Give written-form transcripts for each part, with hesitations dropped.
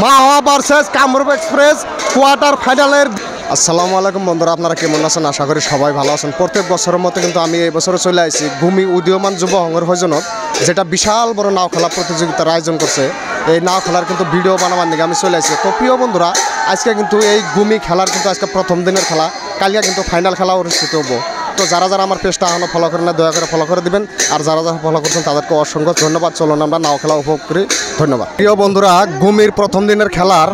মাওয়া versus Kamrup express quarter ফাইনালের। আসসালামু আলাইকুম বন্ধুরা, আপনারা কেমন আছেন? আশা করি সবাই ভালো আছেন। প্রত্যেক বছরের মতো কিন্তু আমি এই বছরে চলে আসছি ভূমি উদীয়মান যুব সংঘের হজনত, যেটা বিশাল বড় নাও খেলা প্রতিযোগিতার আয়োজন করছে। এই নাও খেলার কিন্তু ভিডিও বানাবার দিকে আমি চলে আসছি। তো প্রিয় বন্ধুরা, আজকে কিন্তু এই ভূমি খেলার কিন্তু আজকে প্রথম দিনের খেলা, কালিয়া কিন্তু ফাইনাল খেলা অনুষ্ঠিত হবো। তো যারা যারা আমার পেজটা এখনও ফলো করেন না, দয়া করে ফলো করে দিবেন। আর যারা যারা ফলো করছেন তাদেরকে অসংখ্য ধন্যবাদ। চলুন আমরা নাও খেলা উপভোগ করি। ধন্যবাদ। প্রিয় বন্ধুরা, ভূমির প্রথম দিনের খেলার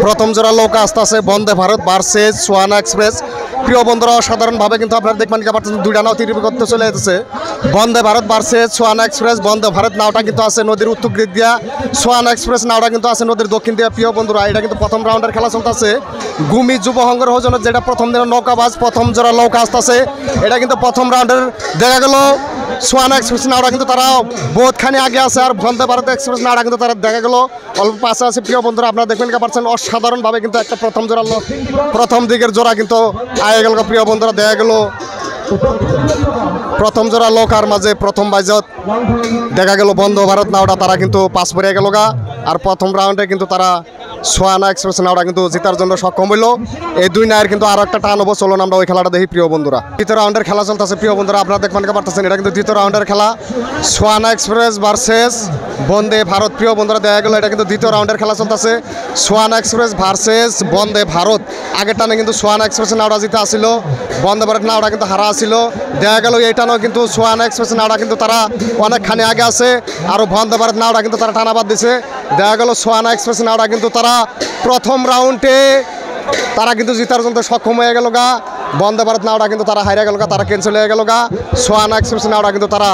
প্রথম জোড়া নৌকা আসতে আছে বন্দে ভারত ভার্সেস সোয়ানা এক্সপ্রেস। প্রিয় বন্ধুরা, অসাধারণভাবে কিন্তু আপনারা দেখবেন কি পারছেন, দুইটা নাও তীর করতে চলে যেতেছে। Vande Bharat versus সোয়ানা express. বন্দে ভারত নাওটা কিন্তু আছে নদীর উত্তর দিক দিয়া, সোয়ানা এক্সপ্রেস নাওটা কিন্তু আছে নদীর দক্ষিণ দিয়া। প্রিয় বন্ধুরা, এটা কিন্তু প্রথম রাউন্ডের খেলা চলতেছে ভূমি যুব সংঘের হজনত, যেটা প্রথম দিনের নৌকাবাজ প্রথম জোড়া নৌকা আসতেছে। এটা কিন্তু প্রথম রাউন্ডের দেখা গেল সোয়ানা এক্সপ্রেস নাওটা কিন্তু তারা বহুতখানি আগে আছে, আর বন্দে ভারত এক্সপ্রেস নাওটা কিন্তু তারা দেখা গেল অল্প পাশে আছে। প্রিয় বন্ধুরা, আপনারা দেখবেন কি পারছেন, অসাধারণভাবে কিন্তু একটা প্রথম জোড়া প্রথম দিকের জোড়া কিন্তু আগে গেল। প্রিয় বন্ধুরা, দেখা গেল প্রথম জোড়া নৌকার মাঝে প্রথম বাইজত দেখা গেল বন্দে ভারত নাওটা তারা কিন্তু পাস পড়ে গেল গা। আর প্রথম রাউন্ডে কিন্তু তারা সোয়ানা এক্সপ্রেস নাওটা কিন্তু জেতার জন্য সক্ষম হইল। এই দুই নায়ের কিন্তু আরো একটা টান হবো। চলুন আমরা ওই খেলাটা দেখি। প্রিয় বন্ধুরা, দ্বিতীয় রাউন্ডের খেলা চলতেছে। প্রিয় বন্ধুরা, আপনারা দেখবেন কে পারতেছেন, এটা কিন্তু দ্বিতীয় রাউন্ডের খেলা সোয়ানা এক্সপ্রেস ভার্সেস বন্দে ভারত। প্রিয় বন্ধুরা, দেখা গেল এটা কিন্তু দ্বিতীয় রাউন্ডের খেলা চলতেছে সোয়ানা এক্সপ্রেস ভার্সেস বন্দে ভারত। আগের টানে কিন্তু সোয়ানা এক্সপ্রেস নাওটা জিতে আসছিল, বন্দে ভারত নাওটা কিন্তু হারা আসছিল। দেখা গেল এই টানেও কিন্তু সোয়ানা এক্সপ্রেস নাওটা কিন্তু তারা অনেকখানি আগে আছে, আরও বন্দে ভারত নাওটা কিন্তু তারা টানাবাদ দিছে। দেখা গেল সোয়ানা এক্সপ্রেস নাওটা কিন্তু তারা প্রথম রাউন্ডে তারা কিন্তু জিতার জন্য সক্ষম হয়ে গেল গা। বন্দে ভারত নাওটা কিন্তু তারা হারিয়ে গেল গা, তারা ক্যান্সেল হয়ে গেল গা। সোয়ানা এক্সপ্রেস নাওটা কিন্তু তারা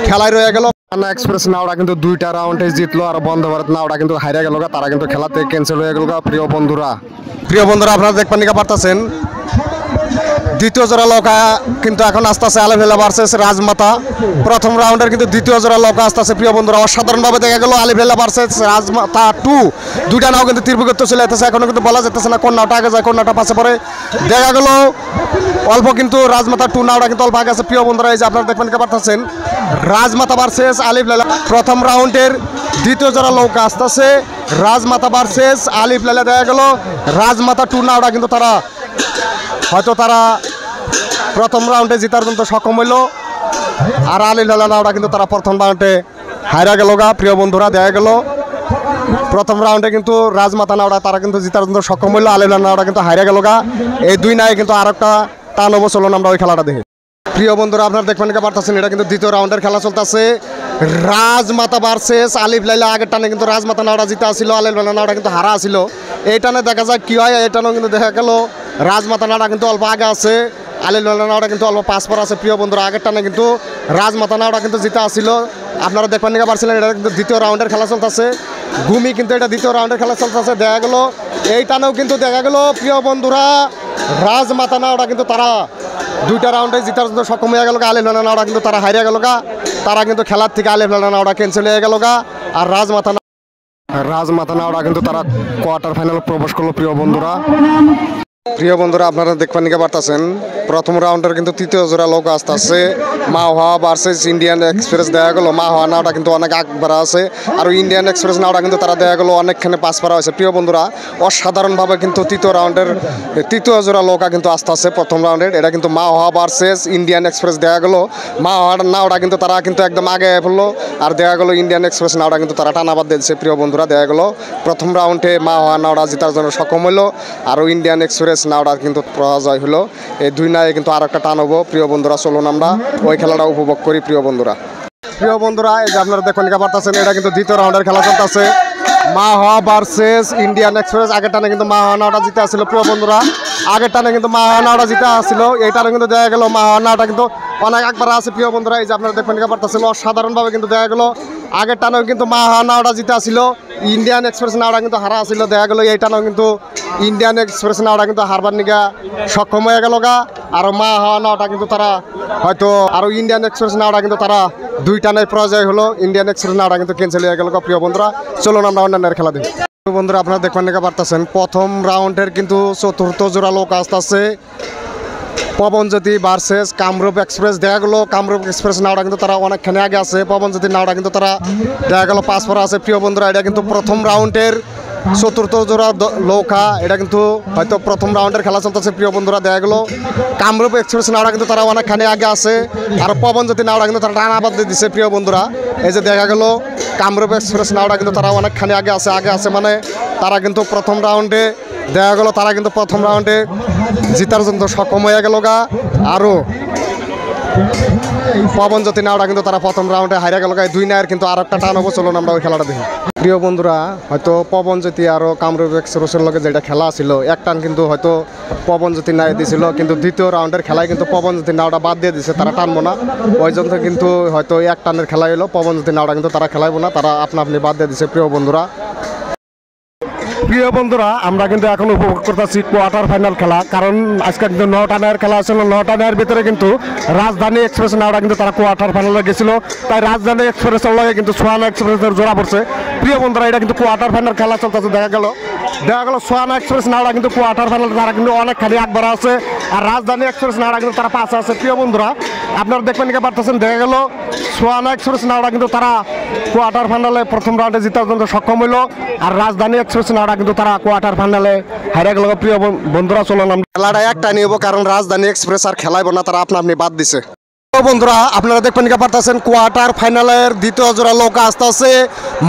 খেলায় রয়ে গেল। সোয়ানা এক্সপ্রেস নাওটা কিন্তু দুইটা রাউন্ডে জিতলো, আর বন্দে ভারত নাওটা কিন্তু হারিয়ে গেল গা, তারা কিন্তু খেলাতে ক্যান্সেল হয়ে গেল গা। প্রিয় বন্ধুরা, আপনারা দেখবেন নিকা পারতেছেন, দ্বিতীয় জোড়া নৌকা কিন্তু এখন আসতে আছে আলিফেলা ভার্সেস রাজমাতা। প্রথম রাউন্ডের কিন্তু দ্বিতীয় জোড়া নৌকা আসতে আছে। প্রিয় বন্ধুরা, অসাধারণভাবে দেখা গেল আলিফেলা ভার্সেস রাজমাতা 2। দুইটা নাও কিন্তু তীরবিগত চলে যেতেছে, এখনো কিন্তু বলা যেতেছে না কোন নাওটা আগে যায় কোন নাওটা পাশে পড়ে। দেখা গেল অল্প কিন্তু রাজমাতা 2 নাওটা কিন্তু অল্প আগে আছে। প্রিয় বন্ধুরা, এই যে আপনারা দেখবেন কে পারতেছেন, রাজমাতা ভার্সেস আলিফেলা। প্রথম রাউন্ডের দ্বিতীয় জোড়া নৌকা আসতে আছে রাজমাতা ভার্সেস আলিফেলা। দেখা গেল রাজমাতা 2 নাওটা কিন্তু তারা হয়তো তারা প্রথম রাউন্ডে জিতার জন্য সক্ষম হইল, আর আলিফেলা নাওটা কিন্তু তারা প্রথম রাউন্ডে হারা গেল গা। প্রিয় বন্ধুরা, দেখা গেল প্রথম রাউন্ডে কিন্তু রাজমাতা নাওটা তারা কিন্তু জিতার জন্য সক্ষম হইল, আলিফেলা নাওটা কিন্তু হারা গেল গা। এই দুই নায়ে কিন্তু আর একটা টান হবো। চলুন আমরা ওই খেলাটা দেখি। প্রিয় বন্ধুরা, আপনারা দেখবেন কে পারতেছেন, এটা কিন্তু দ্বিতীয় রাউন্ডের খেলা চলতেছে রাজমাতা ভার্সেস আলিফেলা। আগের টানে কিন্তু রাজমাতা নাওটা জিতে আসছিল, আলিফেলা নাওটা কিন্তু হারা আসছিল। এই টানে দেখা যায় কি হয়, এই টানেও কিন্তু দেখা গেল রাজমাতা নাওটা কিন্তু অল্প আগে আছে, আলিফেলা নাওটা কিন্তু অল্প পাস পর আছে। প্রিয় বন্ধুরা, আগের টানে কিন্তু রাজমাতা নাওটা কিন্তু জিতে আসছিল। আপনারা দেখবেন নিকা পারছিলেন, এটা কিন্তু দ্বিতীয় রাউন্ডের খেলা চলতেছে ভূমি, কিন্তু এটা দ্বিতীয় রাউন্ডের খেলা চলতেছে। দেখা গেল এই টানেও কিন্তু দেখা গেল প্রিয় বন্ধুরা রাজমাতা নাওটা কিন্তু তারা দুইটা রাউন্ডে জিতার জন্য সক্ষম হয়ে গেল গা। আলিফেলা নাওটা কিন্তু তারা হারিয়ে গেল গা, তারা কিন্তু খেলার থেকে আলিফেলা নাওটা ক্যান্সেল হয়ে গেল গা। আর রাজমাতা নাওটা কিন্তু তারা কোয়ার্টার ফাইনালে প্রবেশ করলো। প্রিয় বন্ধুরা, আপনারা দেখবেন নিকে পারতেছেন, প্রথম রাউন্ডের কিন্তু তৃতীয় জোড়া লোক আসতে আছে মাওয়া ভার্সেস ইন্ডিয়ান এক্সপ্রেস। দেখা গেল মাওয়া নাওটা কিন্তু অনেক আগবাড়া আছে, আর ইন্ডিয়ান এক্সপ্রেস নাওটা কিন্তু তারা দেখা গেল অনেকখানে পাস পারা হয়েছে। প্রিয় বন্ধুরা, অসাধারণভাবে কিন্তু তৃতীয় রাউন্ডের তৃতীয় জোড়া নৌকা কিন্তু আসতে আছে প্রথম রাউন্ডের। এটা কিন্তু মাওয়া ভার্সেস ইন্ডিয়ান এক্সপ্রেস। দেখা গেল মাওয়া নাওটা কিন্তু তারা কিন্তু একদম আগে পড়লো, আর দেখা গেল ইন্ডিয়ান এক্সপ্রেস নাওটা কিন্তু তারা টানাবাদ দিয়েছে। প্রিয় বন্ধুরা, দেখা গেল প্রথম রাউন্ডে মাওয়া নাওটা জেতার জন্য সক্ষম হলো, আর ইন্ডিয়ান এক্সপ্রেস নাওটা কিন্তু পরাজয় হলো। এই দুই নায়ে কিন্তু আর একটা টান হবো। প্রিয় বন্ধুরা, চলুন আমরা ওই খেলাটা উপভোগ করি। প্রিয় বন্ধুরা, এই যে আপনারা দেখুন নিকা পারতেছেন, এটা কিন্তু দ্বিতীয় রাউন্ডের খেলা চলতেছে মাওয়া ভার্সেস ইন্ডিয়ান এক্সপ্রেস। আগের টানে কিন্তু মাওয়া নাওটা জিতে আসছিল। প্রিয় বন্ধুরা, আগের টানে কিন্তু মাওয়া নাওটা জিতে আসছিল, এই টানে কিন্তু দেখা গেল মাওয়া নাওটা কিন্তু অনেক একবার আছে। প্রিয় বন্ধুরা, এই যে আপনারা দেখবেন নিকা পারতেছেন, অসাধারণভাবে কিন্তু দেখা গেল আগের টানেও কিন্তু মাওয়া নাওটা জিতে আসছিল, ইন্ডিয়ান এক্সপ্রেস নাওটা কিন্তু হারা আসছিল। দেখা গেল এই টানেও কিন্তু ইন্ডিয়ান এক্সপ্রেস নাওটা কিন্তু হারবার নিকা সক্ষম হয়ে গেল গা। আর মাওয়া নাওটা কিন্তু তারা হয়তো আরও ইন্ডিয়ান এক্সপ্রেস নাওটা কিন্তু তারা দুই টানে পরাজয় হলো, ইন্ডিয়ান এক্সপ্রেস নাওটা কিন্তু ক্যান্সেল হয়ে গেল। প্রিয় বন্ধুরা, চলুন আমরা অন্যান্য খেলা দেখি। বন্ধুরা, আপনারা দেখবেন নিকা পারতেছেন, প্রথম রাউন্ডের কিন্তু চতুর্থ জোড়া লোক আসতে আছে পবনজ্যোতি ভার্সেস কামরূপ এক্সপ্রেস। দেখা গেল কামরূপ এক্সপ্রেস নাওটা কিন্তু তারা অনেকখানি আগে আছে, পবনজ্যোতি নাওটা কিন্তু তারা দেখা গেল পাস পরা আছে। প্রিয় বন্ধুরা, এটা কিন্তু প্রথম রাউন্ডের চতুর্থ জোড়া নৌকা, এটা কিন্তু হয়তো প্রথম রাউন্ডের খেলা চলতেছে প্রিয় বন্ধুরা। দেখা গেলো কামরূপ এক্সপ্রেস নাওড়া কিন্তু তারা অনেকখানি আগে আছে, আর পবনজ্যোতি নাওড়া কিন্তু তারা টানাবাদ দিয়ে দিচ্ছে প্রিয় বন্ধুরা। এই যে দেখা গেল কামরূপ এক্সপ্রেস নাওড়া কিন্তু তারা অনেকখানি আগে আছে মানে তারা কিন্তু প্রথম রাউন্ডে দেখা গেল তারা কিন্তু প্রথম রাউন্ডে জিতার জন্য সক্ষম হয়ে গেল গা। আরও পবনজ্যোতি নাওড়া কিন্তু তারা প্রথম রাউন্ডে হারিয়ে গেল গা। দুই নায়ের কিন্তু আর একটা টান হবো, চলুন আমরা ওই খেলাটা দেখি। প্রিয় বন্ধুরা, হয়তো পবনজ্যোতি আরও কামরূপ এক্সপ্রেসের লগে যেটা খেলা ছিল এক টান কিন্তু হয়তো পবনজ্যোতি নায় দিয়েছিল, কিন্তু দ্বিতীয় রাউন্ডের খেলায় কিন্তু পবনজ্যোতি নাওড়া বাদ দিয়ে দিছে, তারা টানবো না। ওই জন্য কিন্তু হয়তো এক টানের খেলা এলো, পবনজ্যোতি নাওড়া কিন্তু তারা খেলাইবো না, তারা আপনা আপনি বাদ দিয়ে দিছে প্রিয় বন্ধুরা। প্রিয় বন্ধুরা, আমরা কিন্তু এখন উপভোগ করতেছি কোয়ার্টার ফাইনাল খেলা, কারণ আজকে কিন্তু 9টা নায়ের খেলা ছিল। 9টা নায়ের ভিতরে কিন্তু রাজধানী এক্সপ্রেস নাওড়া কিন্তু তারা কোয়ার্টার ফাইনালে গেছিল, তাই রাজধানী এক্সপ্রেসের লগে কিন্তু সোয়ানা এক্সপ্রেসের জোড়া পড়ছে। প্রিয় বন্ধুরা, এটা কিন্তু কোয়ার্টার ফাইনাল খেলা চলতেছে। দেখা গেল সোয়ানা এক্সপ্রেস নাওড়া কিন্তু কোয়ার্টার ফাইনাল তারা কিন্তু অনেকখানি আগবাড়া আছে, আর রাজধানী এক্সপ্রেস নাওড়া কিন্তু তারা পাশে আছে। প্রিয় বন্ধুরা, আপনারা দেখবেন কি পারতেছেন, দেখা গেল সোয়ানা এক্সপ্রেস নাওড়া কিন্তু তারা কোয়ার্টার ফাইনালে প্রথম রাউন্ডে জিতার জন্য সক্ষম হইল, আর রাজধানী এক্সপ্রেস নাওড়া কিন্তু তারা কোয়ার্টার ফাইনালে হারিয়ে গেল। প্রিয় বন্ধুরা, চলুন খেলাটা একটা নিব, কারণ রাজধানী এক্সপ্রেস আর খেলাইব না, তারা আপনা আপনি বাদ দিছে। বন্ধুরা, আপনারা দেখবেন কি পারতেছেন কোয়ার্টার ফাইনালের দ্বিতীয় জোড়া নৌকা আসতে আছে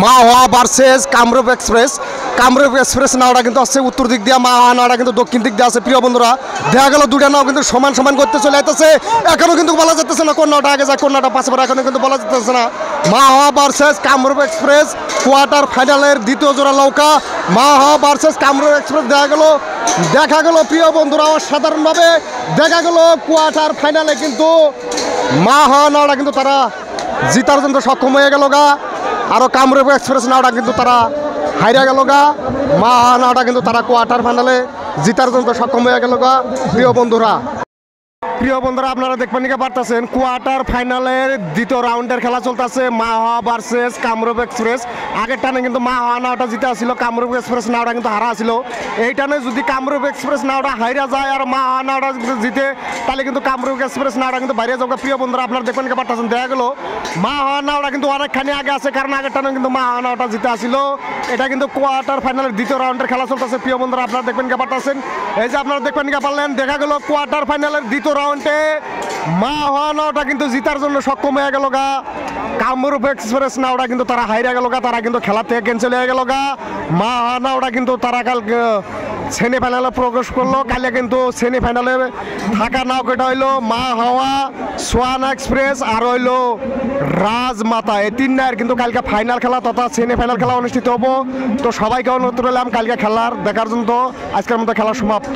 Mahua versus Kamrup express. Kamrup express নাওটা কিন্তু আসছে উত্তর দিক দিয়ে, মাহওয়া নাওটা কিন্তু দক্ষিণ দিক দিয়ে আছে। প্রিয় বন্ধুরা, দেখা গেল দুটা নাও কিন্তু সমান সমান করতে চলে আসতেছে, এখনো কিন্তু বলা যাচ্ছে না কোন নাওটা আগে যায় কোন নাওটা পাশে পড়ে, এখনো কিন্তু বলা যাচ্ছে না। মাহওয়া ভার্সেস কামরূপ এক্সপ্রেস কোয়ার্টার ফাইনালের দ্বিতীয় জোড়া নৌকা মাহওয়া ভার্সেস কামরূপ এক্সপ্রেস। দেখা গেল প্রিয় বন্ধুরা, অসাধারণভাবে দেখা গেল কোয়ার্টার ফাইনালে কিন্তু মাহওয়া নাওটা কিন্তু তারা জিতার জন্য সক্ষম হয়ে গেল গা, আরও কামরূপ এক্সপ্রেস নাওটা কিন্তু তারা হারিয়ে গেল গা। মাহওয়া নাওটা কিন্তু তারা কোয়ার্টার ফাইনালে জিতার জন্য সক্ষম হয়ে গেল গা। প্রিয় বন্ধুরা, আপনারা দেখবেন কি পারতেছেন কোয়ার্টার ফাইনালের দ্বিতীয় রাউন্ডের খেলা চলতেছে মাহওয়া ভার্সেস কামরূপ এক্সপ্রেস। আগের টানে কিন্তু মাহওয়া নাওটা জিতে আসছিল, কামরূপ এক্সপ্রেস নাওটা কিন্তু হারা ছিল। এই টানে যদি কামরূপ এক্সপ্রেস নাওটা হাইরা যায় আর মাহওয়া নাওটা জিতে, তাহলে কিন্তু কামরূপ এক্সপ্রেস নাওটা কিন্তু বাইরে যাবে। প্রিয় বন্ধুরা, আপনারা দেখবেন কি পারতেছেন, দেখা গেল মাহওয়া নাওটা কিন্তু অনেকখানি আগে আছে, কারণ আগের টানে কিন্তু মাহওয়া নাওটা জিতে আসছিল। এটা কিন্তু কোয়ার্টার ফাইনালের দ্বিতীয় রাউন্ডের খেলা চলতেছে। প্রিয় বন্ধুরা, আপনারা দেখবেন কি পারতেছেন, এই যে আপনারা দেখবেন কি পারলেন, দেখা গেল কোয়ার্টার ফাইনালের দ্বিতীয় রাউন্ডে মাহওয়া নাওটা কিন্তু জিতার জন্য সক্ষম হয়ে গেল গা। কামরূপ এক্সপ্রেস নাওটা কিন্তু তারা হাইরা গেল গা, তারা কিন্তু খেলা থেকে ক্যান্সেল হয়ে গেল গা। মাহওয়া নাওটা কিন্তু তারা কালকে সেমিফাইনালে প্রবেশ করলো। কালে কিন্তু সেমিফাইনালে থাকা নাও কেটা হইলো মাহওয়া, সোয়ানা এক্সপ্রেস আর হইলো রাজমাতা। এই তিন নায়ের কিন্তু কালকে ফাইনাল খেলা তথা সেমিফাইনাল খেলা অনুষ্ঠিত হবো। তো সবাইকে অনুরোধ করলাম কালকে খেলার দেখার জন্য। আজকের মতো খেলা সমাপ্ত।